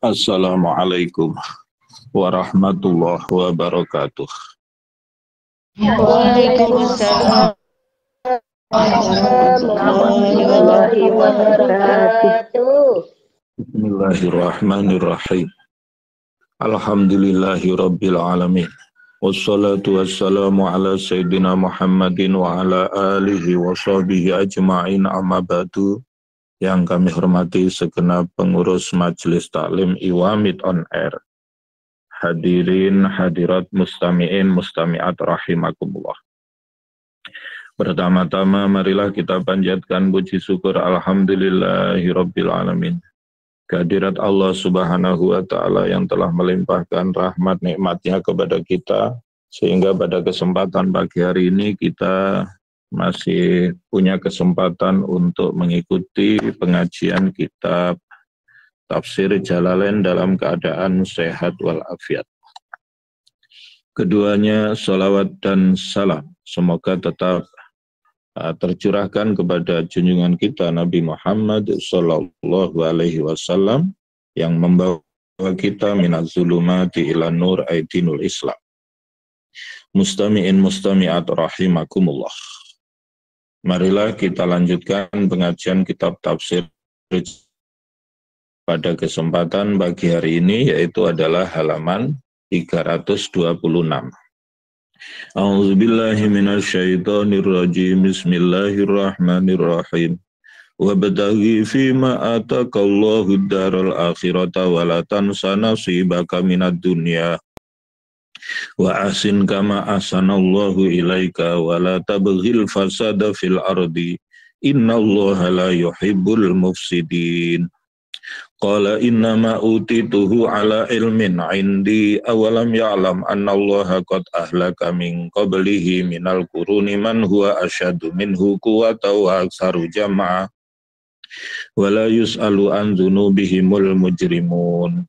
Assalamualaikum warahmatullahi wabarakatuh. Waalaikumsalam warahmatullahi wabarakatuh. Bismillahirrahmanirrahim. Alhamdulillahirabbil alamin. Wassalatu wassalamu ala sayyidina Muhammadin wa ala alihi wa sahbihi ajma'in, amma ba'du. Yang kami hormati segenap pengurus Majelis Taklim Iwamid on Air. Hadirin hadirat mustami'in mustami'at rahimakumullah. Pertama-tama marilah kita panjatkan puji syukur alhamdulillahirabbil alamin. Kehadirat Allah Subhanahu wa taala yang telah melimpahkan rahmat nikmatnya kepada kita, sehingga pada kesempatan pagi hari ini kita masih punya kesempatan untuk mengikuti pengajian kitab Tafsir Jalalain dalam keadaan sehat walafiat. Keduanya salawat dan salam semoga tetap tercurahkan kepada junjungan kita Nabi Muhammad sallallahu alaihi wasallam yang membawa kita minaz zulumati ila nur aidinul Islam. Mustami'in mustami'at rahimakumullah. Marilah kita lanjutkan pengajian kitab tafsir pada kesempatan pagi hari ini, yaitu adalah halaman 326. A'udzubillahi minasyaitonirrajim. Bismillahirrahmanirrahim. Wabtaghi fima atakallahu daral akhirata wa la tansa nasibaka minad dunya wa ahsin kama ahsanallahu ilaika wa la tabghil fasada fil ardi innallaha la yuhibbul mufsidin. Qala innama utituhu ala ilmin indi awalam ya'lam annallaha qad ahlaka min qablihi minal quruni man huwa asyadu minhu quwwatan wa aktsaru jam'a wa la yus'alu an dzunubihimul mujrimun.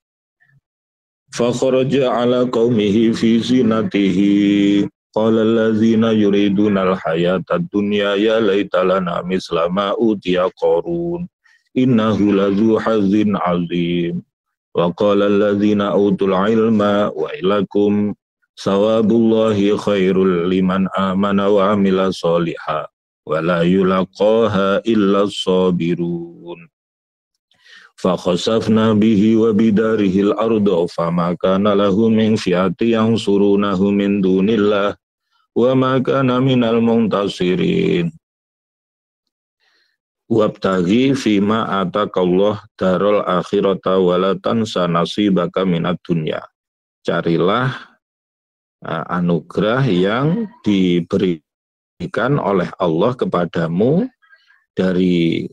Fa kharaja ala qaumihi fi zinatihi qala allazina yuriduna al-hayata ad-dunya ya laita lana misla ma utiya qarun innahu ladzu hazzin azim wa qala alladzina utul ilma wa ilakum sawabullahi khairul liman amana wa amila sholiha wa la yulaqaha illa sabirun. Fa khasafna bihi wa bidarihi al-arda fama kana lahu min fi'ati yansurunahu min dunillah wa ma kana minal muntasirin. Wabtaghi fima atakallah darul akhirata wala tansa nasibaka minad dunya. Carilah anugerah yang diberikan oleh Allah kepadamu dari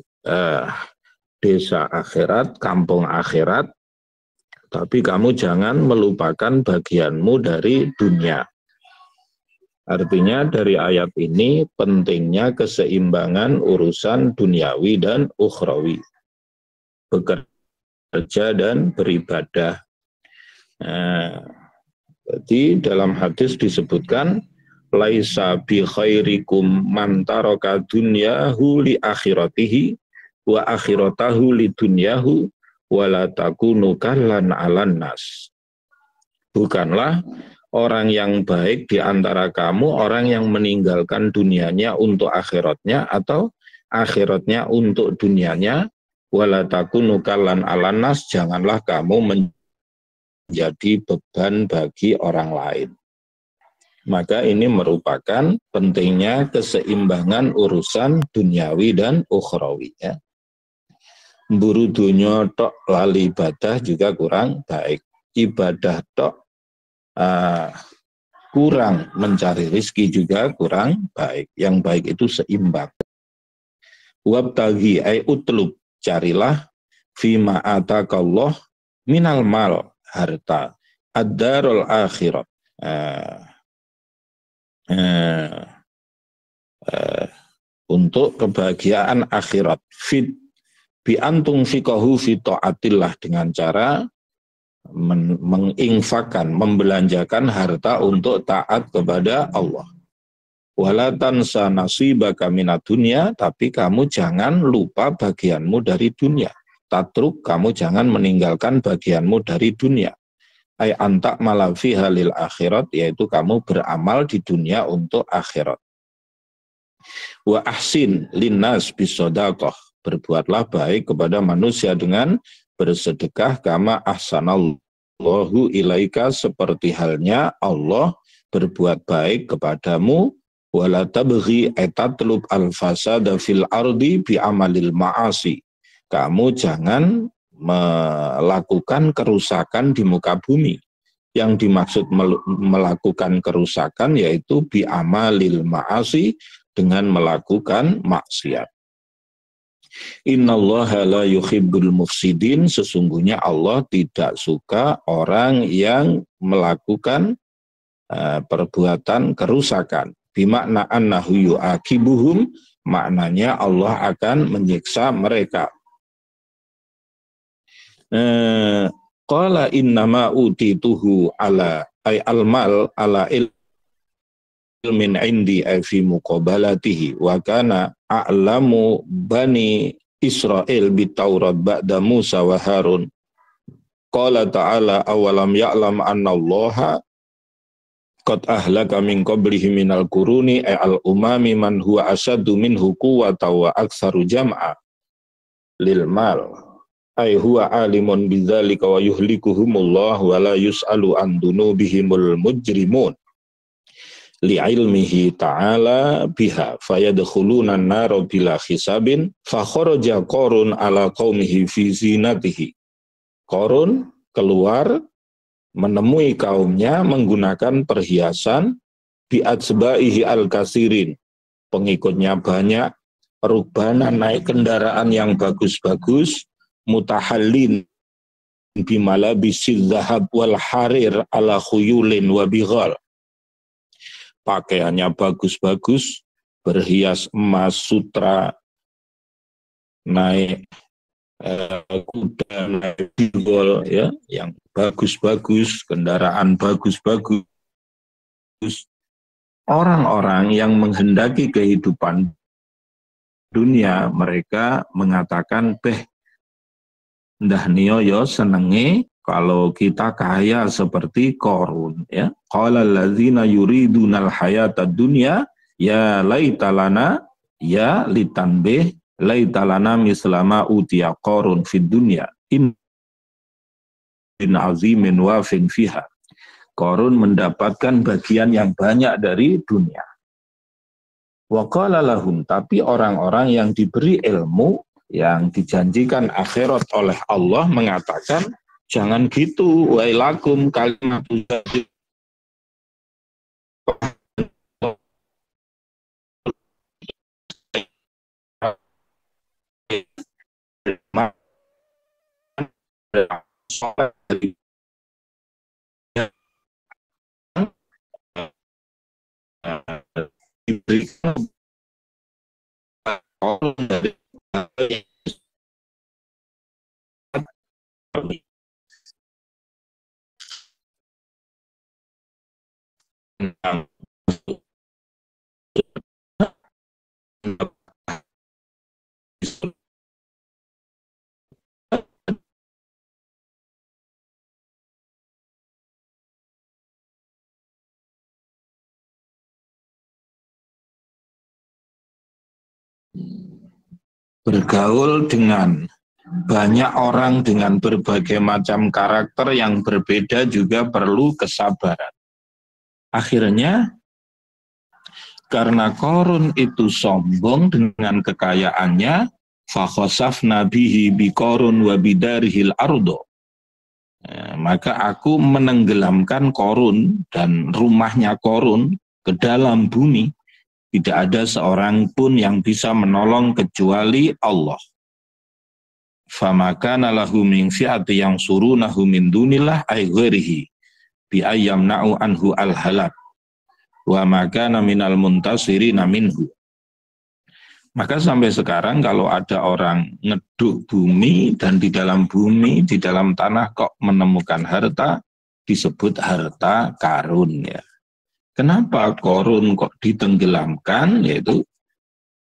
desa akhirat, kampung akhirat, tapi kamu jangan melupakan bagianmu dari dunia. Artinya dari ayat ini pentingnya keseimbangan urusan duniawi dan ukhrawi, bekerja dan beribadah. Jadi dalam hadis disebutkan laisa bi khairikum man taraka dunyahu li akhiratihi wa akhiratahu li dunyahu wa la takunu kallan 'alan nas. Bukanlah orang yang baik di antara kamu orang yang meninggalkan dunianya untuk akhiratnya atau akhiratnya untuk dunianya. Wala takunu kallan 'alan nas, janganlah kamu menjadi beban bagi orang lain. Maka ini merupakan pentingnya keseimbangan urusan duniawi dan ukhrawi, ya. Mburu dunya tok lali ibadah juga kurang baik. Ibadah tok kurang mencari rizki juga kurang baik. Yang baik itu seimbang. Wabtaghi ay utlub, carilah fima atakallah minal mal, harta, ad-darul akhirat, untuk kebahagiaan akhirat. Fit bi antung fikahu fi ta'atillah, dengan cara menginfakkan, membelanjakan harta untuk taat kepada Allah. Wala tansa nasibaka minad dunya, tapi kamu jangan lupa bagianmu dari dunia. tatruk, kamu jangan meninggalkan bagianmu dari dunia. Ay antak malafi halil akhirat, yaitu kamu beramal di dunia untuk akhirat. Wa ahsin linnas bisodaqah, berbuatlah baik kepada manusia dengan bersedekah, kama ahsanallahu ilaika, seperti halnya Allah berbuat baik kepadamu. Wala tabghi tatlub al-fasada fil ardi bi amalil ma'asi, kamu jangan melakukan kerusakan di muka bumi. Yang dimaksud melakukan kerusakan yaitu bi amalil ma'asi, dengan melakukan maksiat. Innallaha la yuhibbul mufsidin, sesungguhnya Allah tidak suka orang yang melakukan perbuatan kerusakan. Bimakna annahu yu'akibuhum, maknanya Allah akan menyiksa mereka. Qala innama utituhu ala ay almal ala ilmin indi ay fi muqabalatihi wa kana a'lamu bani Israel bitaurat ba'da Musa wa Harun. Qala ta'ala awalam ya'lam anna allaha qad ahlaka min qablihi minal quruni ay al umami man huwa asyaddu minhu quwwatan wa aktsaru jam'a lil mal ay huwa alimun bidzalika wa yuhlikuhumullah wa la yus'alu an dunubihimul mujrimun li'ilmihi ta'ala biha fayadkhuluna an-nar bila hisabin fa kharaja Qarun ala qaumihi fi zinatihi. Qarun keluar menemui kaumnya menggunakan perhiasan, bi'atsba'ihi al-kasirin, pengikutnya banyak, rukbana naik kendaraan yang bagus-bagus, mutahallin bimalabisil zahab wal harir ala khuyulin wa bighal, pakaiannya bagus-bagus, berhias emas, sutra, naik kuda, naik bighal, ya, yang bagus-bagus, kendaraan bagus-bagus. Orang-orang yang menghendaki kehidupan dunia, mereka mengatakan, ndah niyo senenge kalau kita kaya seperti Qarun, ya. Qala allazina yuridunal hayatad dunya ya laitalana ya litanbih laitalana mislama utiya Qarun fid dunya in azimin wafin fiha. Qarun mendapatkan bagian yang banyak dari dunia. Wa qala lahum, tapi orang-orang yang diberi ilmu, yang dijanjikan akhirat oleh Allah mengatakan, jangan gitu, wailakum kalimatun diberikan dari tentang bergaul dengan banyak orang dengan berbagai macam karakter yang berbeda juga perlu kesabaran. Akhirnya, karena Qarun itu sombong dengan kekayaannya, fakhosafna bihi biqarun wa bidarihil ardo. Maka aku menenggelamkan Qarun dan rumahnya Qarun ke dalam bumi. Tidak ada seorang pun yang bisa menolong kecuali Allah. Famakana lahu min fi'ati yang surunahu min dunillah ay ghairihi bi ayyamna'u anhu al-halak wa makana minal muntasirina minhu. Maka sampai sekarang kalau ada orang ngeduk bumi dan di dalam bumi, di dalam tanah kok menemukan harta, disebut harta karun, ya. Kenapa Qarun kok ditenggelamkan? Yaitu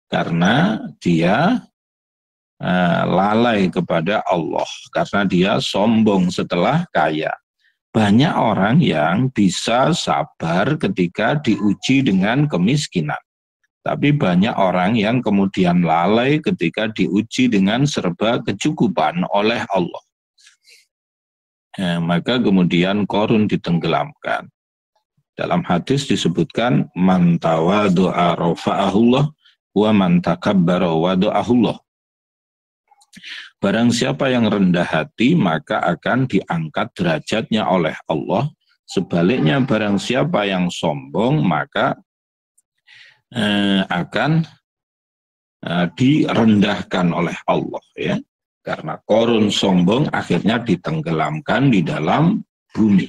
karena dia lalai kepada Allah karena dia sombong setelah kaya. Banyak orang yang bisa sabar ketika diuji dengan kemiskinan. Tapi banyak orang yang kemudian lalai ketika diuji dengan serba kecukupan oleh Allah. Maka kemudian Qarun ditenggelamkan. Dalam hadis disebutkan, man tawadu'a rafa'ahullah wa man takabbara wada'ahullah. Barang siapa yang rendah hati, maka akan diangkat derajatnya oleh Allah. Sebaliknya, barang siapa yang sombong, maka akan direndahkan oleh Allah. Ya. Karena Qarun sombong, akhirnya ditenggelamkan di dalam bumi.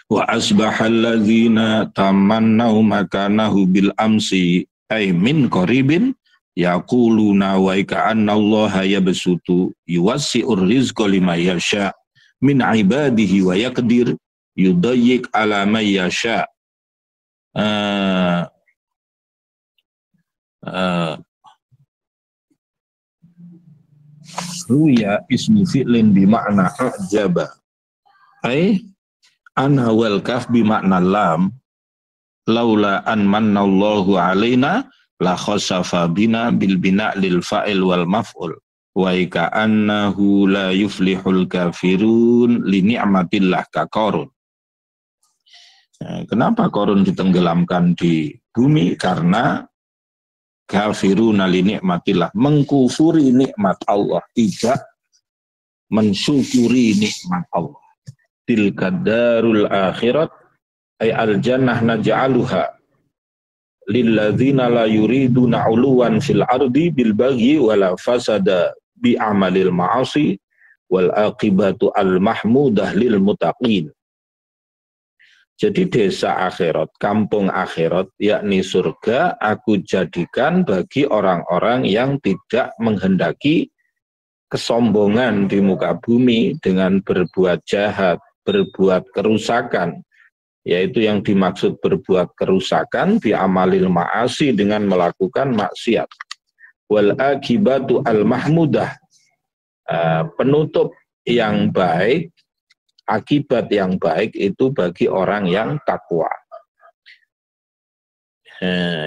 Wa asbahal ladzina tamannau makanahu bil amsi ay min qaribin yaquluna wa ka'anna Allah yabsutu yuwassi'ur rizqa liman yasha min ibadihi wa yaqdir yudayyiq ala man yasha. Ruya ismu fi'lin bi makna a'jaba ay ana wal kaf bi makna lam laula an mannallahu alaina la khasafa bina bil bina lil fa'il wal maf'ul wa ka'annahu la yuflihul kafirun li ni'matillah ka Qarun. Kenapa Qarun ditenggelamkan di bumi? Karena kafiruna li ni'matillah, mengkufuri nikmat Allah, tidak mensyukuri nikmat Allah. Tilka darul akhirat ay al jannah naj'aluha lilladzina la yuriduna 'uluwan fil ardi bil baghi wala fasada bi amalil ma'asi wal aqibatu al mahmudah lil muttaqin. Jadi desa akhirat, kampung akhirat, yakni surga, aku jadikan bagi orang-orang yang tidak menghendaki kesombongan di muka bumi dengan berbuat jahat, berbuat kerusakan, yaitu yang dimaksud berbuat kerusakan bi amalil ma'asi dengan melakukan maksiat. Wal akibatu al mahmudah, penutup yang baik, akibat yang baik itu bagi orang yang takwa,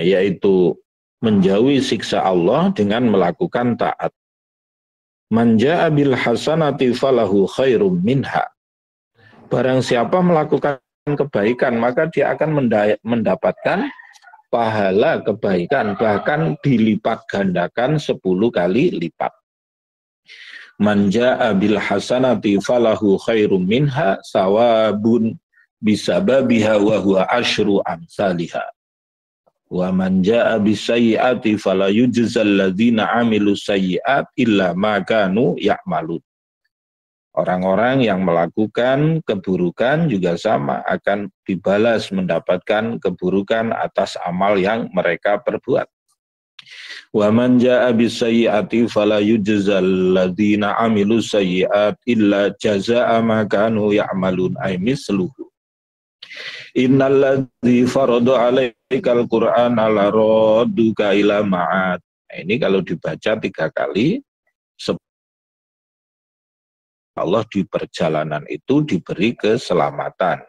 yaitu menjauhi siksa Allah dengan melakukan taat. Man jaa bil hasanati falahu khairum minha. Barang siapa melakukan kebaikan, maka dia akan mendapatkan pahala kebaikan, bahkan dilipat gandakan 10 kali lipat. Man jaa bil hasanati falahu khairum minha sawabun bisababiha wa huwa asyru amsalihha. Wa man jaa bis sayyiati fala yujzal ladzina amilu sayyiat illa ma kanu ya'malun. Orang-orang yang melakukan keburukan juga sama, akan dibalas mendapatkan keburukan atas amal yang mereka perbuat. Wa man jaa bis sayyiati fala yujzal ladzina amilu sayyiat illa jazaa ma kanu ya'malun ay misluhu. Innal ladzi farada 'alaikal qur'ana la radduka ila ma'ad. Ini kalau dibaca 3 kali, Allah di perjalanan itu diberi keselamatan.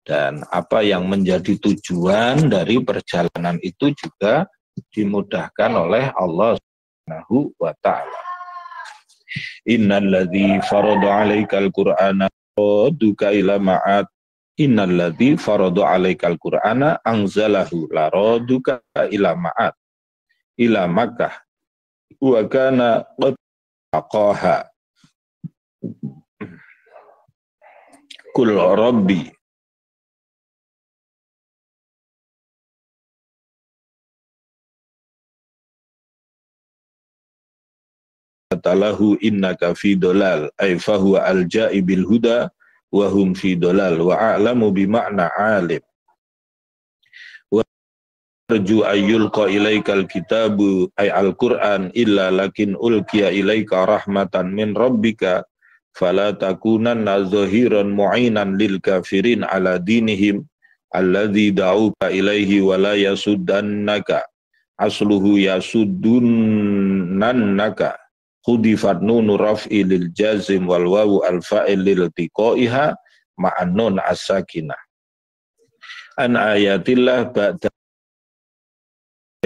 Dan apa yang menjadi tujuan dari perjalanan itu juga dimudahkan oleh Allah Subhanahu wa ta'ala. Innal ladzi farada 'alaikal qur'ana radduka ila ma'ad. Innal ladzi farada 'alaikal qur'ana anzalahu la radduka ila ma'ad. Ila Makkah. Wa kana qad aqaha. Kul rabbi talahu innaka fi dolal ay fahuwa alja'i bil huda wa hum fi dolal wa a'lamu bi ma'na alim wa arju ayyulqa ilaikal kitabu ay al-Qur'an illa lakin ulqiya ilaika rahmatan min rabbika fala takunanna zahiran mu'inan lil kafirin ala dinihim alladzi da'uka ilaihi wa la yasuddannaka asluhu yasuddunannaka khudifat nunu raf'i lil jazim wal wawu al fa'il lil tiqaiha ma'an nun as-sakinah an ayatillah ba'da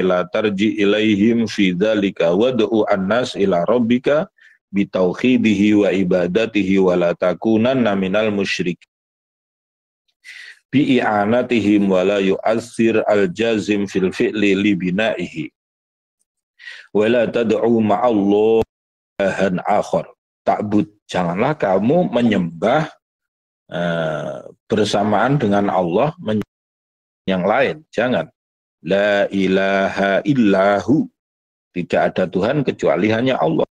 la tarji ilaihim fi dzalika wad'u an-nas ila rabbika bitauhidihi wa ibadatihi wa la takunanna minal musyrik bi'i'anatihim wa la yu'assir al-jazim fil fi'li li bina'ihi wa la tad'u ma'allahan akhar ta'bud, janganlah kamu menyembah bersamaan dengan Allah yang lain, jangan. La ilaha illahu, tidak ada Tuhan kecuali hanya Allah.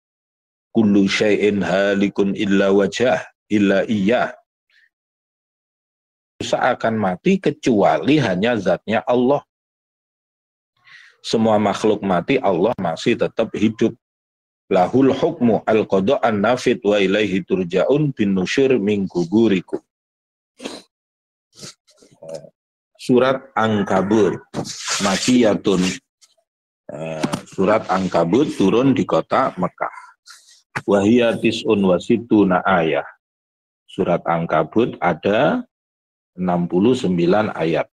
Kullu syai'in halikun illa wajah illa iyyah, akan mati kecuali hanya zatnya Allah. Semua makhluk mati, Allah masih tetap hidup. Lahul hukmu al-qada' an-nafid wa ilaihi turja'un bin nusyur min kuburikum. Surat Ankabut Makiyatun. Surat Ankabut turun di kota Mekah. Wahiyya tis'un wa sittuna ayah. Surat Ankabut ada 69 ayat.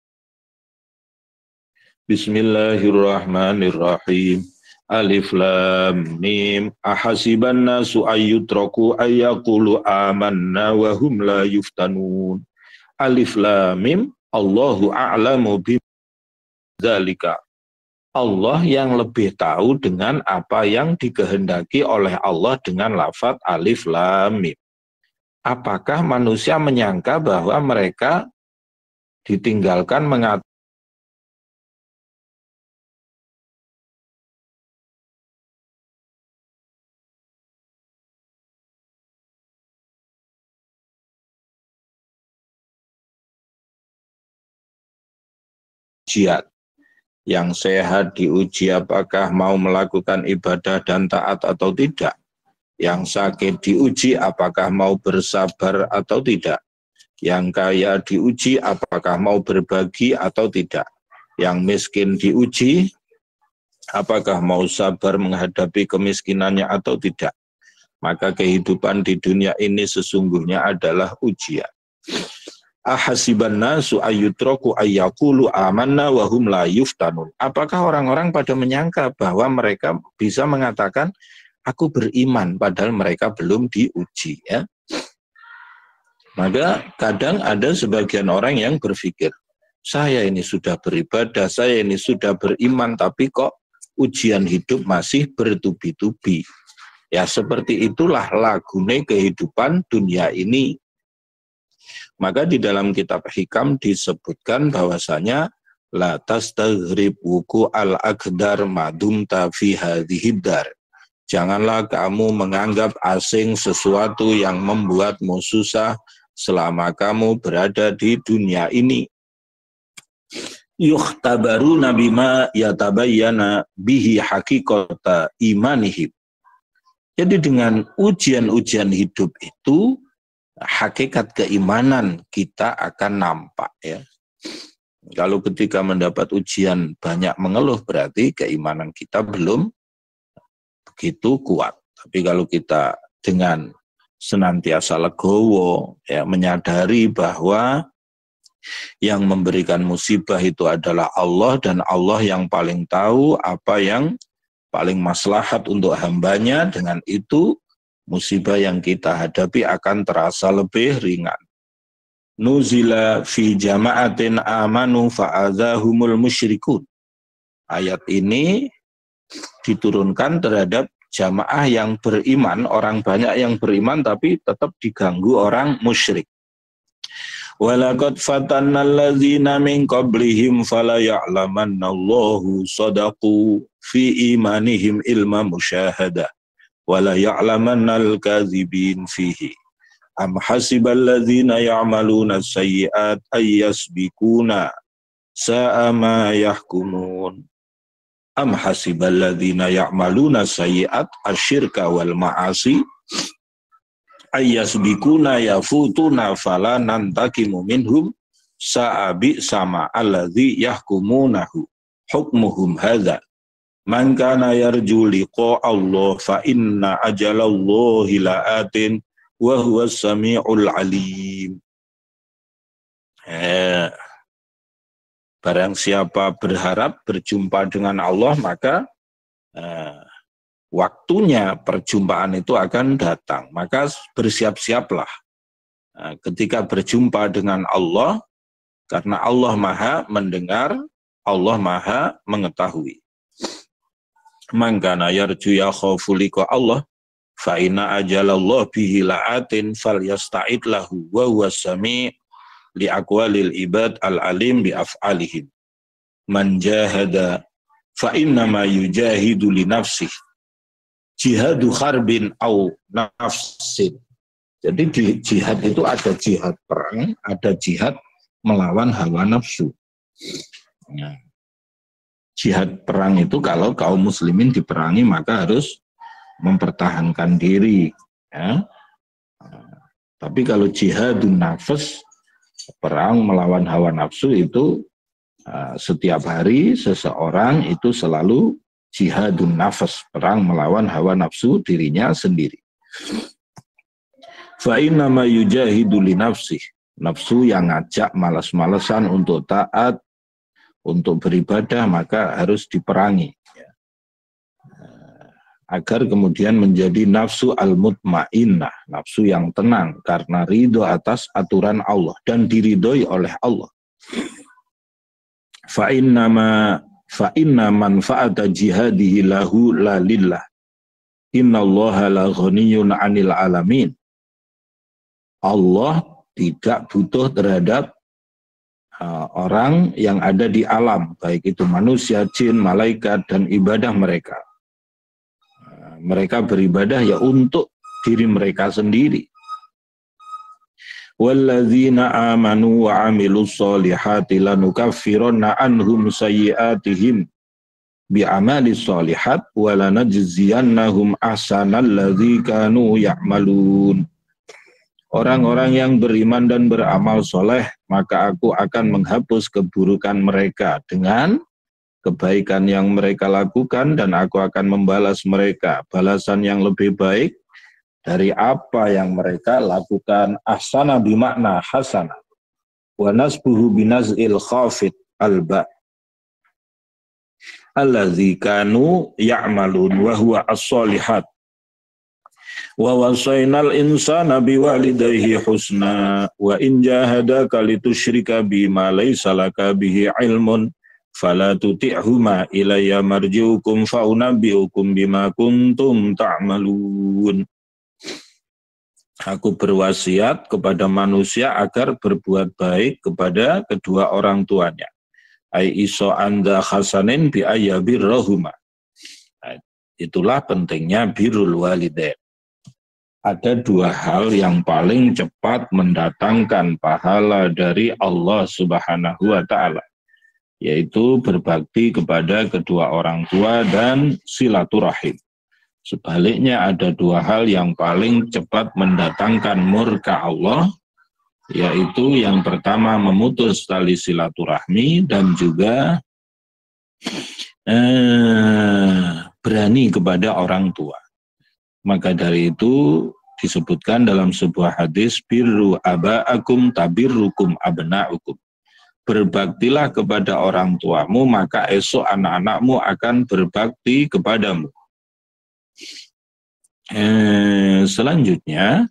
Bismillahirrahmanirrahim. Alif lam mim. Ahasiban nasu ayyutraku ayyaqulu amanna wa hum la yuftanun. Alif lam mim. Allahu a'lamu bidzalika. Allah yang lebih tahu dengan apa yang dikehendaki oleh Allah dengan lafaz alif lam mim. Apakah manusia menyangka bahwa mereka ditinggalkan mengatakan ujian yang sehat diuji apakah mau melakukan ibadah dan taat atau tidak, yang sakit diuji apakah mau bersabar atau tidak, yang kaya diuji apakah mau berbagi atau tidak, yang miskin diuji apakah mau sabar menghadapi kemiskinannya atau tidak. Maka kehidupan di dunia ini sesungguhnya adalah ujian. Ahasiban nasu ayyutraku ayyaqulu amanna wa hum la yuftanun. Apakah orang-orang pada menyangka bahwa mereka bisa mengatakan aku beriman padahal mereka belum diuji, ya? Maka kadang ada sebagian orang yang berpikir, saya ini sudah beribadah, saya ini sudah beriman, tapi kok ujian hidup masih bertubi-tubi. Ya seperti itulah lagune kehidupan dunia ini. Maka di dalam kitab Hikam disebutkan bahwasanya la tastaghrib wuku al-aqdar madumta fi hadhid dar. Janganlah kamu menganggap asing sesuatu yang membuatmu susah selama kamu berada di dunia ini. Yukhtabaruna bima yatabayyana bihi haqiqata imanihim. Jadi dengan ujian-ujian hidup itu hakikat keimanan kita akan nampak, ya. Kalau ketika mendapat ujian banyak mengeluh berarti keimanan kita belum begitu kuat. Tapi kalau kita dengan senantiasa legowo, ya, menyadari bahwa yang memberikan musibah itu adalah Allah dan Allah yang paling tahu apa yang paling maslahat untuk hambanya, dengan itu musibah yang kita hadapi akan terasa lebih ringan. Nuzila fi jama'atin amanu fa'adzahumul musyrikun. Ayat ini diturunkan terhadap jamaah yang beriman, orang banyak yang beriman tapi tetap diganggu orang musyrik. Walaqad fatanna allazina min qablihim fala ya'lamannallahu sadaqu fi imanihim ilma musyahadah. Wala ya'lamannal kadzibin fihi. Am hasibal ladzina ya'maluna sayyi'at ayyasbikuna sa'a ma yahkumun. Am hasibal ladzina ya'maluna sayyi'at asyirka wal ma'asi ayyasbikuna yafutuna fala nantakimu minhum sa'a bi sama alladzi yahkumunahu hukmuhum hadza Man kana yarju liqa Allah fa inna ajalallahi la'atin wa huwas sami'ul alim. Barang siapa berharap berjumpa dengan Allah, maka waktunya perjumpaan itu akan datang. Maka bersiap-siaplah ketika berjumpa dengan Allah, karena Allah Maha mendengar, Allah Maha mengetahui. Man kana yarju yakhafu liqa Allah fa inna ajalallah bihi la'atin falyasta'id lahu wa huwas sami' li aqwalil ibad al-alim bi af'alihim. Man jahada fa inna ma yujahidu li nafsih jihadu kharbin au nafsin. Jadi di jihad itu ada jihad perang, ada jihad melawan hawa nafsu. Nah, jihad perang itu kalau kaum muslimin diperangi maka harus mempertahankan diri. Ya. Tapi kalau jihadun nafs, perang melawan hawa nafsu itu setiap hari seseorang itu selalu jihadun nafs, perang melawan hawa nafsu dirinya sendiri. Fa inna ma yujahidu li nafsih, nafsu yang ngajak malas-malesan untuk taat, untuk beribadah, maka harus diperangi. Agar kemudian menjadi nafsu al-mutmainnah, nafsu yang tenang karena ridho atas aturan Allah dan diridhoi oleh Allah. Fa inna manfaata jihadihi lahu la lillah. Innallaha la ghaniyun 'anil alamin. Allah tidak butuh terhadap orang yang ada di alam, baik itu manusia, jin, malaikat, dan ibadah mereka. Mereka beribadah ya untuk diri mereka sendiri. Walladzina amanu wa amilus solihati lanukaffiranna anhum sayyi'atihim bi'amalis solihat wa lanajziyannahum ahsanal ladzi kanu ya'malun. Orang-orang yang beriman dan beramal soleh, maka aku akan menghapus keburukan mereka dengan kebaikan yang mereka lakukan, dan aku akan membalas mereka balasan yang lebih baik dari apa yang mereka lakukan. Ahsana bimakna hasana wa nasbuhu binaz'il khafid alba allazi kanu ya'malun wa huwa as-solihat. Wa wasainal insana biwalidayhi husna wa in jahadaka litusyrika bima laysa laka bihi ilmun fala tuti'huma ilayya marji'ukum fa unabbi'ukum bima kuntum ta'malun. Aku berwasiat kepada manusia agar berbuat baik kepada kedua orang tuanya. Ai iso anda hasanin bi ayyabirrahuma. Itulah pentingnya birrul walidain. Ada dua hal yang paling cepat mendatangkan pahala dari Allah Subhanahu wa Ta'ala, yaitu berbakti kepada kedua orang tua dan silaturahim. Sebaliknya ada dua hal yang paling cepat mendatangkan murka Allah, yaitu yang pertama memutus tali silaturahmi dan juga berani kepada orang tua. Maka dari itu disebutkan dalam sebuah hadis, birru aba'akum tabirrukum abna'ukum. Berbaktilah kepada orang tuamu, maka esok anak-anakmu akan berbakti kepadamu. Selanjutnya,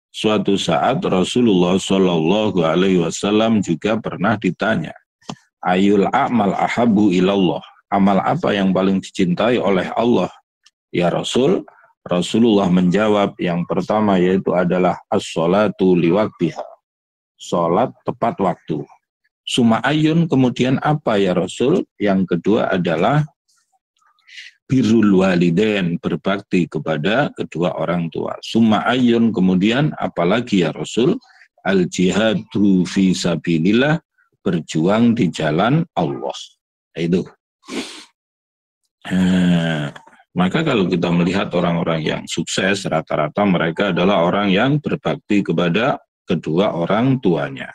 suatu saat Rasulullah Shallallahu Alaihi Wasallam juga pernah ditanya, ayul a'mal ahabu ilallah, amal apa yang paling dicintai oleh Allah ya Rasul? Rasulullah menjawab, yang pertama yaitu adalah as-sholatu liwaqtiha, sholat tepat waktu. Suma ayun, kemudian apa ya Rasul? Yang kedua adalah birrul walidain, berbakti kepada kedua orang tua. Suma ayun, kemudian apalagi ya Rasul? Al jihadu fi sabilillah, berjuang di jalan Allah. Itu. Maka kalau kita melihat orang-orang yang sukses, rata-rata mereka adalah orang yang berbakti kepada kedua orang tuanya.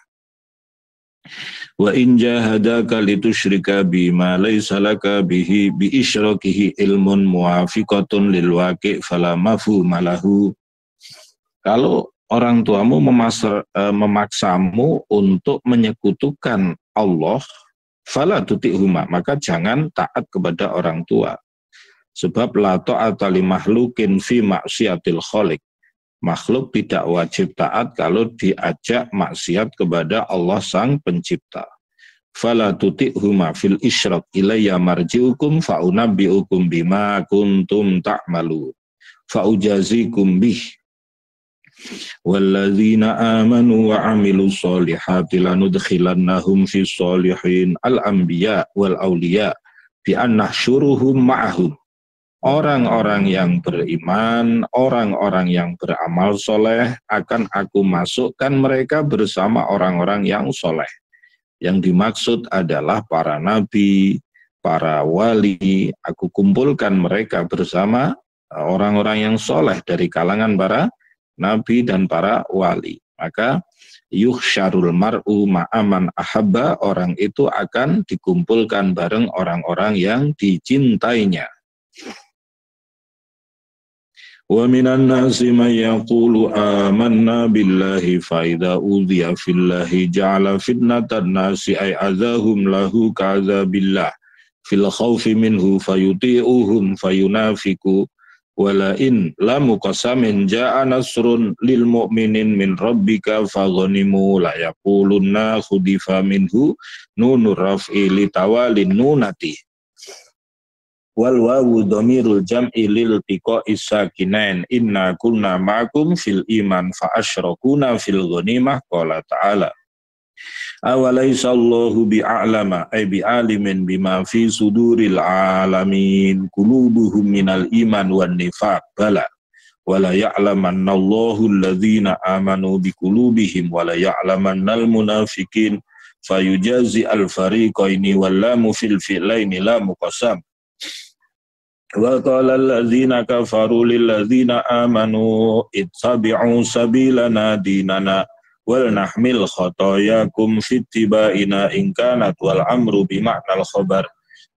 Wa in jahadaka litusyrika bima laysa laka bihi bi isyrakihi ilmun muwafiqatun lil waqi' fala mafhuma lahu. Kalau orang tuamu memaksamu untuk menyekutukan Allah, fala tuti'huma, maka jangan taat kepada orang tua. Sebab la ta'ata li makhlukin fi maksiatil khaliq. Makhluk tidak wajib taat kalau diajak maksiat kepada Allah Sang Pencipta. Fala tuti'huma fil isyrak ilayya marji'ukum fa'unabbi'ukum bima kuntum ta'malu fa'ujazikum bih. Walladzina amanu wa 'amilus solihati lanudkhilannahum fis solihin al-anbiya wal auliya bi annahsyuruhum ma'ahum. Orang-orang yang beriman, orang-orang yang beramal soleh, akan aku masukkan mereka bersama orang-orang yang soleh. Yang dimaksud adalah para nabi, para wali. Aku kumpulkan mereka bersama orang-orang yang soleh dari kalangan para nabi dan para wali. Maka yuhsyarul mar'u ma'aman ahabba, orang itu akan dikumpulkan bareng orang-orang yang dicintainya. Wa minan nasi man yaqulu amanna billahi fa idza udhiya fillahi ja'ala fitnatan nasi ay azahum lahu ka'adzabillah fil khaufi minhu fayuti'uhum fayunafiku wala in lam qasamin ja'a nasrun lil mu'minin min rabbika faghanimu la yaqulunna khudifa minhu nunur raf'i li tawalin nunati. Wal wawu dhamirul jam'i lil tiqa'is sakinain inna kunna ma'akum fil iman fa asyrakuna fil ghanimah qala ta'ala awalaysa Allahu bi'a'lama ay bi'alimin bima fi suduril alamin qulubuhum minal iman wan nifaq bala wala ya'lamanna Allahu alladhina amanu biqulubihim wala ya'lamannal munafiqin fayujazi al fariqaini wal lamu fil fi'laini la muqassam. Wa qala alladzina kafaru lil ladzina amanu ittabi'u sabilana dinana wal nahmil khatayakum fittiba'ina in kanat wal amru bima'nal khabar.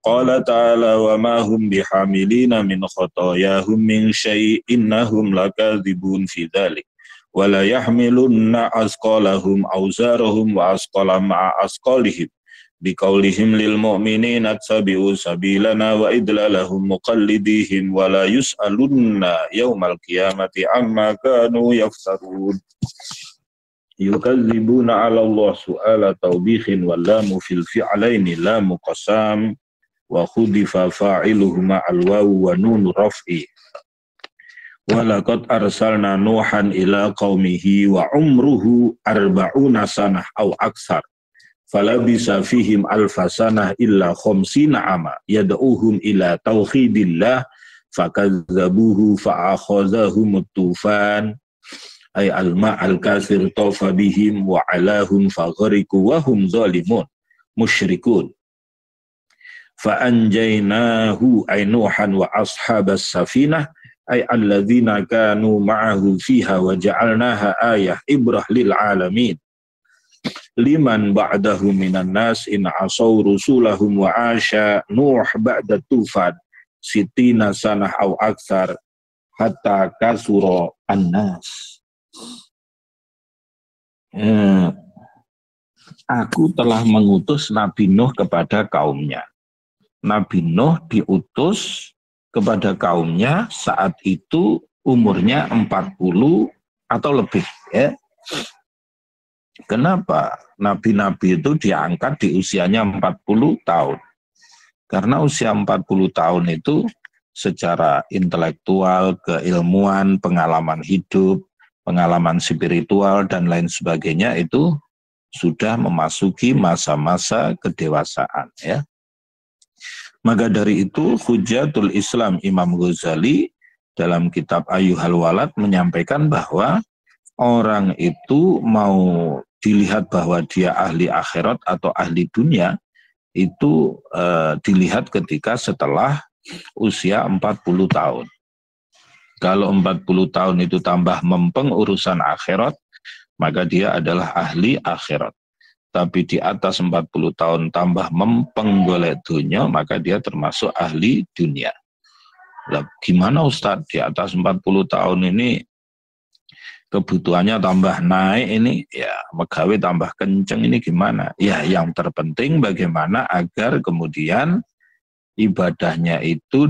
Qala ta'ala wa ma hum bihamilina min khatayahum min syai' innahum lakadzibun fi dzalik wa la yahmilunna asqalahum awzarahum wa asqala ma'a asqalihim biqaulihim lil mu'minina tabi'u sabilana wa idlalahum muqallidihim wa la yus'alunna yaumal qiyamati amma kanu yaftarun. Yukadzibuna 'ala Allah su'ala tawbihin wal lamu fil fi'laini la muqassam wa khudifa fa'iluhuma al wawu wa nun raf'i. Wa laqad arsalna nuhan ila qaumihi wa umruhu arba'una sanah aw aksar falabisa fihim alfasanah illa khamsina ama yad'uhum ila tauhidillah fakazzabuhu fa'akhazahum tufan ay al-ma'al kasir tawfa bihim wa alahum faghariku wa hum zalimun musyrikun fa'anjaynahu ay nuhan wa ashabas safinah ay alladzina kanu ma'ahu fiha wa ja'alnaha ayah ibrah lil alamin liman ba'dahu minan nas in asaw rusulahum wa asha nuh ba'da tufan sitina sanah aw aksar hatta kasura annas. Aku telah mengutus Nabi Nuh kepada kaumnya. Nabi Nuh diutus kepada kaumnya saat itu umurnya 40 atau lebih, ya. Kenapa nabi-nabi itu diangkat di usianya 40 tahun? Karena usia 40 tahun itu secara intelektual, keilmuan, pengalaman hidup, pengalaman spiritual, dan lain sebagainya itu sudah memasuki masa-masa kedewasaan, ya. Maka dari itu Hujatul Islam Imam Ghazali dalam kitab Ayyuhal Walad menyampaikan bahwa orang itu mau dilihat bahwa dia ahli akhirat atau ahli dunia itu dilihat ketika setelah usia 40 tahun. Kalau 40 tahun itu tambah mempeng urusan akhirat, maka dia adalah ahli akhirat. tapi di atas 40 tahun tambah mempeng golek dunia, maka dia termasuk ahli dunia. Lah, gimana Ustadz, di atas 40 tahun ini kebutuhannya tambah naik ini, ya megawe tambah kenceng ini gimana? Ya yang terpenting bagaimana agar kemudian ibadahnya itu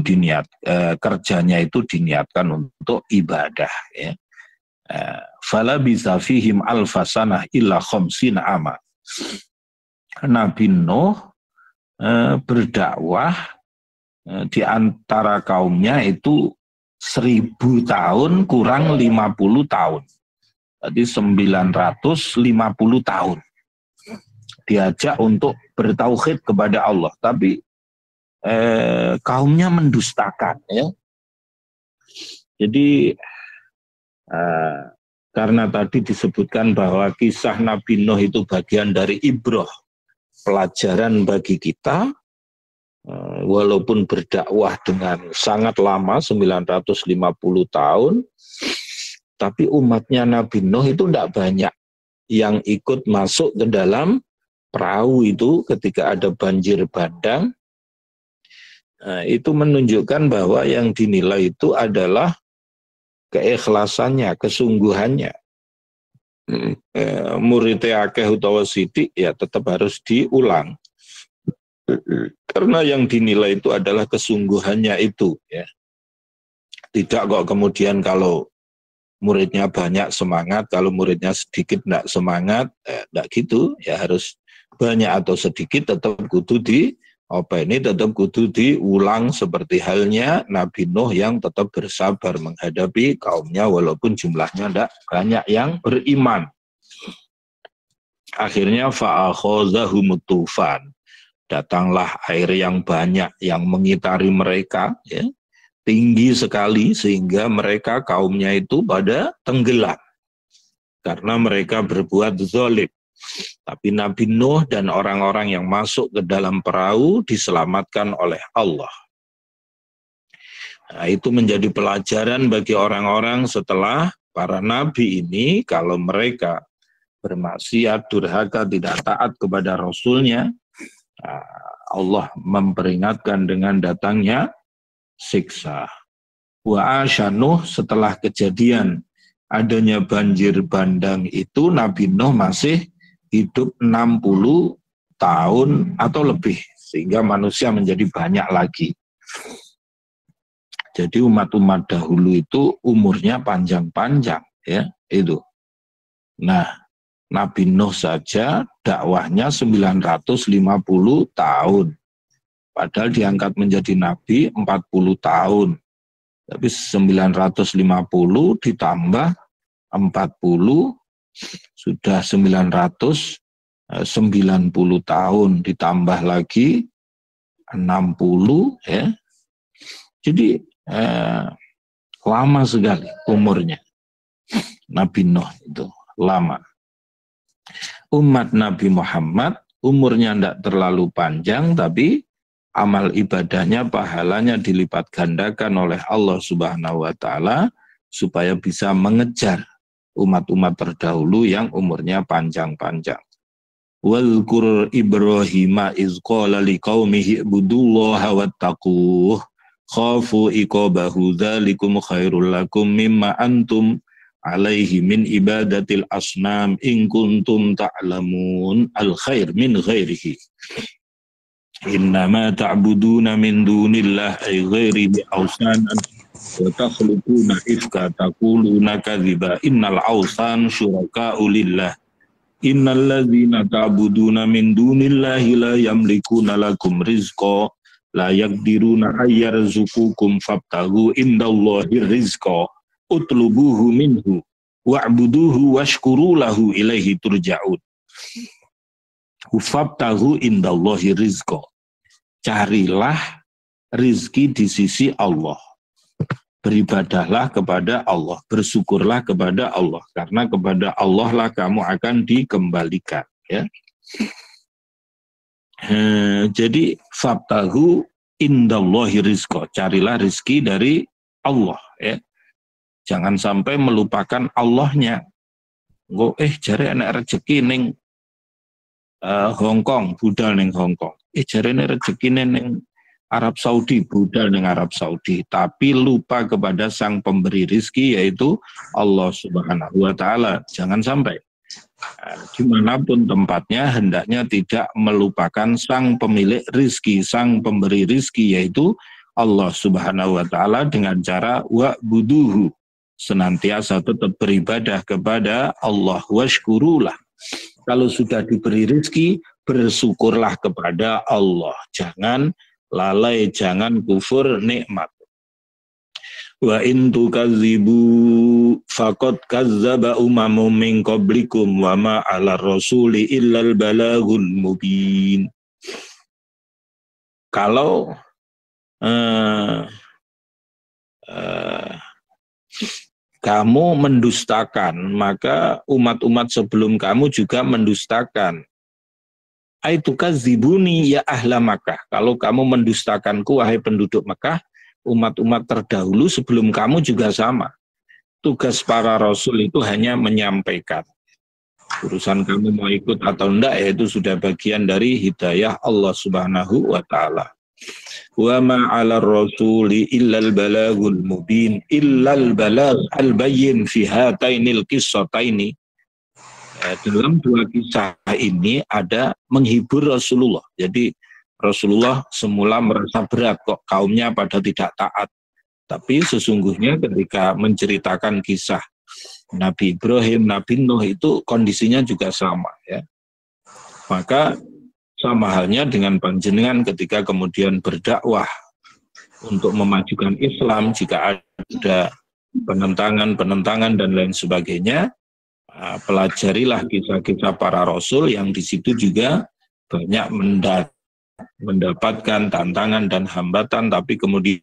kerjanya itu diniatkan untuk ibadah, ya. Fala bisa fihim alfasanah illa khamsina ama. Nabi Nuh berdakwah di antara kaumnya itu 1000 tahun kurang 50 tahun. Jadi 950 tahun. Diajak untuk bertauhid kepada Allah. Tapi kaumnya mendustakan. Ya. Jadi karena tadi disebutkan bahwa kisah Nabi Nuh itu bagian dari ibrah, pelajaran bagi kita, walaupun berdakwah dengan sangat lama 950 tahun, tapi umatnya Nabi Nuh itu tidak banyak yang ikut masuk ke dalam perahu itu ketika ada banjir bandang. Itu menunjukkan bahwa yang dinilai itu adalah keikhlasannya, kesungguhannya. Muridnya akeh utawa sidik ya tetap harus diulang. Karena yang dinilai itu adalah kesungguhannya itu, ya. Tidak kok kemudian kalau muridnya banyak semangat, kalau muridnya sedikit tidak semangat, tidak gitu, ya harus banyak atau sedikit tetap kudu tetap kudu diulang seperti halnya Nabi Nuh yang tetap bersabar menghadapi kaumnya walaupun jumlahnya tidak banyak yang beriman. Akhirnya fa'akhazahumut tufan. Datanglah air yang banyak yang mengitari mereka, ya, tinggi sekali sehingga mereka kaumnya itu pada tenggelam karena mereka berbuat zalim. Tapi Nabi Nuh dan orang-orang yang masuk ke dalam perahu diselamatkan oleh Allah. Nah, itu menjadi pelajaran bagi orang-orang setelah para nabi ini, kalau mereka bermaksiat, durhaka, tidak taat kepada Rasulnya, Allah memperingatkan dengan datangnya siksa. Wa asya Nuh, setelah kejadian adanya banjir bandang itu, Nabi Nuh masih hidup 60 tahun atau lebih, sehingga manusia menjadi banyak lagi. Jadi umat-umat dahulu itu umurnya panjang-panjang, ya, itu. Nah, Nabi Nuh saja dakwahnya 950 tahun. Padahal diangkat menjadi nabi 40 tahun. Tapi 950 ditambah 40 sudah 990 tahun, ditambah lagi 60, ya. Jadi lama sekali umurnya Nabi Nuh itu, lama. Umat Nabi Muhammad umurnya tidak terlalu panjang, tapi amal ibadahnya, pahalanya dilipat gandakan oleh Allah Subhanahu wa Ta'ala supaya bisa mengejar umat-umat terdahulu yang umurnya panjang-panjang. Walqur Ibrahima iz qala liqaumihi ibudullaha wattaquh khafu iqabahu dzalikum khairul lakum mimma antum alaihi min ibadatil asnam in kuntum ta'lamun al khair min ghairihi innama ta'buduna min dunillahi ghairi bi awsanan wa takhluquna ifka taquluna kadhiba innal awsan syuraka'u lillah innal ladzina ta'buduna min dunillahi la yamlikuna lakum rizqa la yaqdiruna ayyarzuqukum fabtaghu indallahi rizqa utlubuhu minhu wa'buduhu washkuru lahu ilaihi turja'un. Fabtaghu indallahi rizqa, carilah rizki di sisi Allah. Beribadahlah kepada Allah, bersyukurlah kepada Allah, karena kepada Allah lah kamu akan dikembalikan, ya. Jadi fabtaghu indallahi rizqa, carilah rizki dari Allah, ya. Jangan sampai melupakan Allahnya. Jare enak rezeki ning Hong Kong, budal ning Hong Kong. Jarene rezekine ning Arab Saudi, budal ning Arab Saudi, tapi lupa kepada sang pemberi rizki yaitu Allah Subhanahu wa Ta'ala. Jangan sampai dimanapun tempatnya hendaknya tidak melupakan sang pemilik rizki, sang pemberi rizki yaitu Allah Subhanahu wa Ta'ala dengan cara wa'buduhu, senantiasa tetap beribadah kepada Allah. Washkurulah, kalau sudah diberi rizki bersyukurlah kepada Allah, jangan lalai, jangan kufur nikmat. Wa in tukadzibu faqad kazzaba umamun min qablikum wa ma 'alar rasuli illal balaghul mubin. Kalau kamu mendustakan, maka umat-umat sebelum kamu juga mendustakan. Aitukazibuni ya ahla Makkah. Kalau kamu mendustakanku, wahai penduduk Mekah, umat-umat terdahulu sebelum kamu juga sama. Tugas para rasul itu hanya menyampaikan. Urusan kamu mau ikut atau enggak, yaitu sudah bagian dari hidayah Allah Subhanahu wa Ta'ala. Wa ma 'alar rasuli illal balagul mubin, illal balag al-bayyin fi hatainil qissataini. Dalam dua kisah ini ada menghibur Rasulullah. Jadi Rasulullah semula merasa berat kok kaumnya pada tidak taat. Tapi sesungguhnya ketika menceritakan kisah Nabi Ibrahim, Nabi Nuh itu kondisinya juga sama, ya. Maka sama halnya dengan panjenengan ketika kemudian berdakwah untuk memajukan Islam, jika ada penentangan dan lain sebagainya, pelajarilah kisah-kisah para rasul yang di situ juga banyak mendapatkan tantangan dan hambatan, tapi kemudian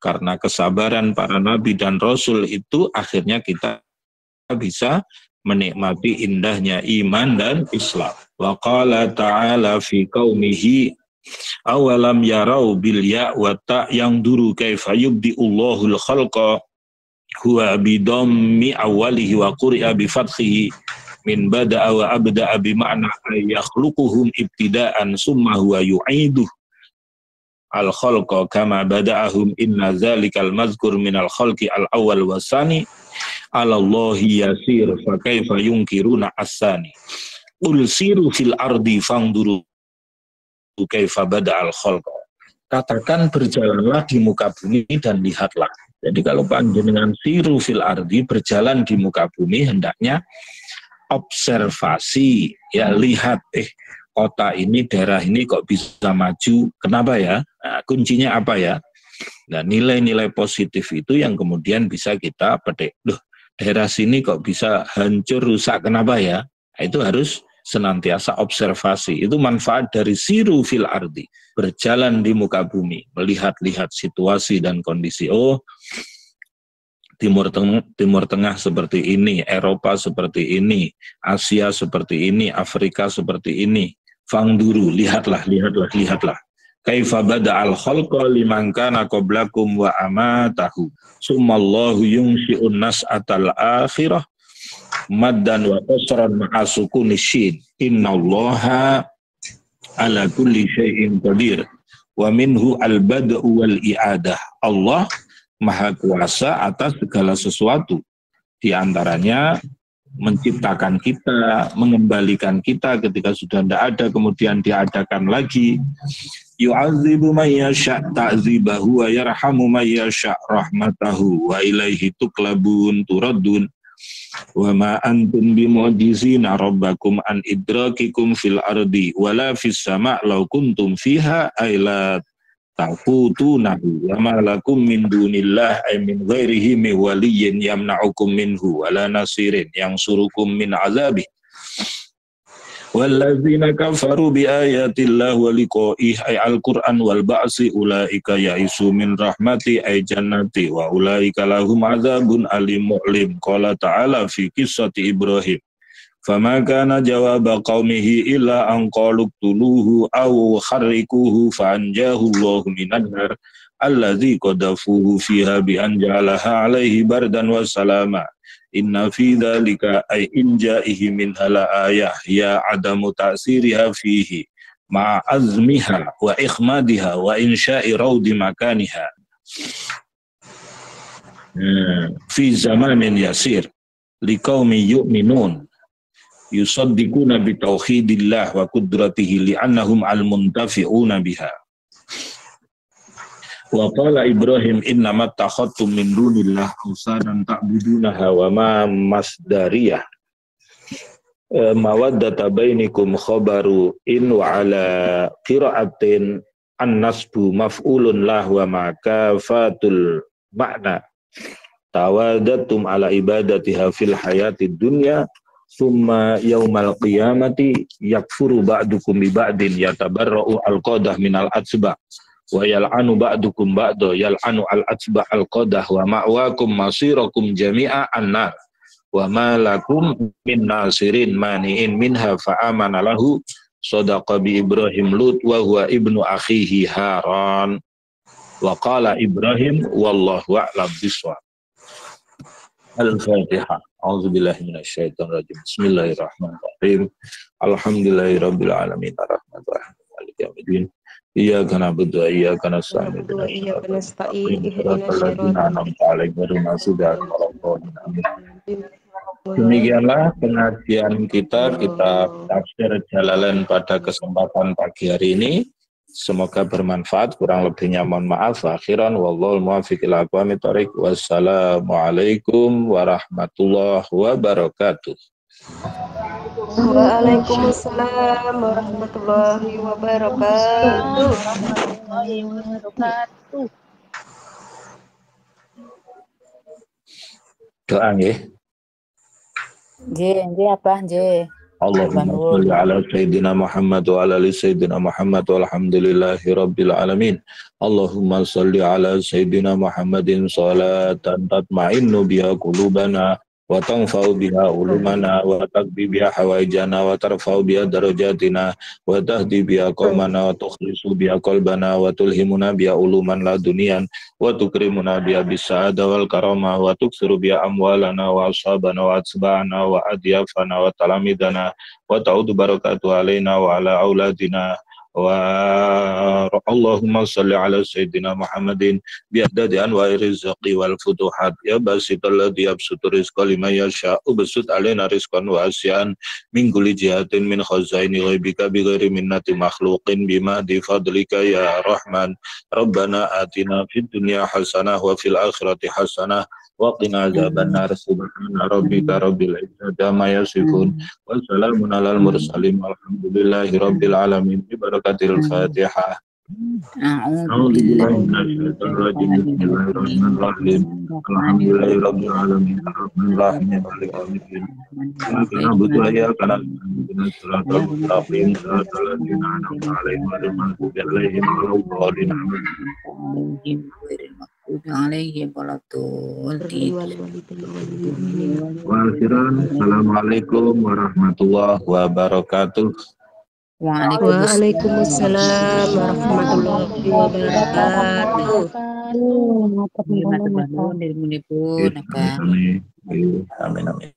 karena kesabaran para nabi dan rasul itu akhirnya kita bisa menikmati indahnya iman dan Islam. Wa qala ta'ala fi qaumihi awalam yarau bil ya wa ta yang duru kaifa yubdi'ullahul khalqa huwa bidammi awalihi wa quri'a bi fathihi min bada'a wa abda'a bi ma'na yakhluquhum ibtida'an summa huwa yu'iduh al khalqa kama bada'ahum inna zalikal mazkur minal khalqi al awal wasani alallahi yasir fa kaifa yunkiruna asani qul siru fil ardi fangduru kaifa bada'al khalqa. Katakan berjalanlah di muka bumi dan lihatlah. Jadi kalau panjenengan siru fil ardi, berjalan di muka bumi, hendaknya observasi, ya, lihat, kota ini, daerah ini kok bisa maju, kenapa ya? Nah, kuncinya apa ya? Nah, nilai-nilai positif itu yang kemudian bisa kita petik. Daerah sini kok bisa hancur, rusak, kenapa ya? Nah, itu harus senantiasa observasi. Itu manfaat dari siru fil ardi, berjalan di muka bumi, melihat-lihat situasi dan kondisi. Oh, Timur Tengah seperti ini, Eropa seperti ini, Asia seperti ini, Afrika seperti ini. Fangduru, lihatlah. Kaifa bada'al khalqa liman kana qablakum wa amatahu. Summallahu yungshi'un nas'atal akhirah maddan wa qasran ma'asukunishin. Innallaha ala kulli syai'in qadir. Wa minhu al-bada'u wal i'adah. Allah Maha Kuasa atas segala sesuatu. Di antaranya menciptakan kita, mengembalikan kita ketika sudah tidak ada, kemudian diadakan lagi. Yu'adzibu man yasha' ta'dzibahu wa yarhamu man yasha' rahmatahu wa ilaihi tuqlabun turaddun wa ma antum bimu'jizina rabbakum an idrakikum fil ardi wala fis sama' law kuntum fiha aylat taqutunahu wa ma lakum min dunillah ay min ghairihi mi waliyyin yamna'ukum minhu wala nasirin yang surukum min azabih wallazina kafaru bi ayatillah wa liqa'ih ay al-Qur'an wal ba'si ulaika ya'isu min rahmati ay jannati wa ulaika lahum azabun alim mu'lim. Qala ta'ala fi qissati Ibrahim fama kana jawaba qaumihi illa an qalu qtuluhu aw kharrikuhu fa anjahu Allahu minan nar allazi qadafuhu fiha bi an ja'alaha alaihi bardan wa salama Inna fi dzalika ay inja'ihi min hala ayah ya adamu ta'siriha fihi ma'a azmiha wa ikhmadiha wa insya'i raudi makaniha fi zamanin yasir liqaumi yu'minun yusaddiquna bi tauhidillah wa qudratihi li'annahum al-muntafi'una biha. Wa qala Ibrahim innama takhadtum min dunillah awsanan ta'budunaha wa ma masdariyah mawaddata bainikum khabaru in wa ala qira'atin an-nasbu maf'ulun lah wa ma kafatul ma'na tawadatum ala ibadatiha fil hayatid dunya summa yaumal qiyamati yakfuru ba'dukum bi ba'din yatabarra'u al-qadah minal atsba wa yal'anu ba'dukum ba'da yal'anu al-atsba al-qadah wa ma'wakum masirakum jami'a an-nar wa ma lakum min nasirin mani'in minha fa'amana lahu sadaqa bi Ibrahim Lut wa huwa ibnu akhihi Haran wa qala Ibrahim wallahu a'lam bishawab. Al-Fatihah. A'udzubillahi minasyaitonir rajim. Bismillahirrahmanirrahim. Alhamdulillahirabbil alamin arrahmanirrahim maliki yaumiddin. Iyyaka na'budu wa iyyaka nasta'in. Ihdinas siratal an'amta 'alaihim ghairil maghdubi 'alaihim waladdallin. Demikianlah pengajian kita tafsir Jalalain pada kesempatan pagi hari ini. Semoga bermanfaat, kurang lebihnya mohon maaf. Akhiran wallahul muwaffiq ila aqwamit thoriq. Wassalamualaikum warahmatullahi wabarakatuh. Waalaikumsalam warahmatullahi wabarakatuh. Doa nggih. Nggih apa nggih. Allahumma sholli ala sayyidina Muhammad wa ala ali sayyidina Muhammad walhamdulillahi rabbil alamin. Allahumma sholli ala sayyidina Muhammadin sholatan tatma'innu biha qulubana wa tanfa'u biha ulumana wa taqdi biha hawaijana wa tarfa'u biha darajatina wa tahdi biha qaumana wa tukhlisu biha qalbana wa tulhimuna biha uluman laduniyan wa tukrimuna biha bisa'ada wal karamah wa tuksiru biha amwalana wa ashabana wa atsba'ana wa adyafana wa talamidana wa ta'udu barakatuh alaina wa ala auladina wa Allahumma salli ala sayyidina Muhammadin bi'adadi anwa'i rizqi wal futuhat ya basital ladzi yabsutu rizqa liman yasha'u basut alaina rizqan wasi'an min kulli jihatin min khazaini ghaibika bighairi minnati makhluqin bima di fadlika ya rahman rabbana atina fid dunya hasanah wa fil akhirati hasanah wa qina adzabannar subhana rabbika rabbil izzati amma yasifun wa salamun alal mursalin walhamdulillahi rabbil alamin bi barakatil Fatihah. A'udzu billahi minasyaitonir rajim. Bismillahirrahmanirrahim. Alhamdulillahi rabbil alamin arrahmanir rahim maliki yaumiddin. Iyyaka na'budu wa iyyaka nasta'in shiratal mustaqim shiratal ladzina an'amta 'alaihim ghairil maghdubi 'alaihim waladdallin. Assalamualaikum warahmatullahi wabarakatuh. Waalaikumsalam warahmatullahi wabarakatuh. Amin amin.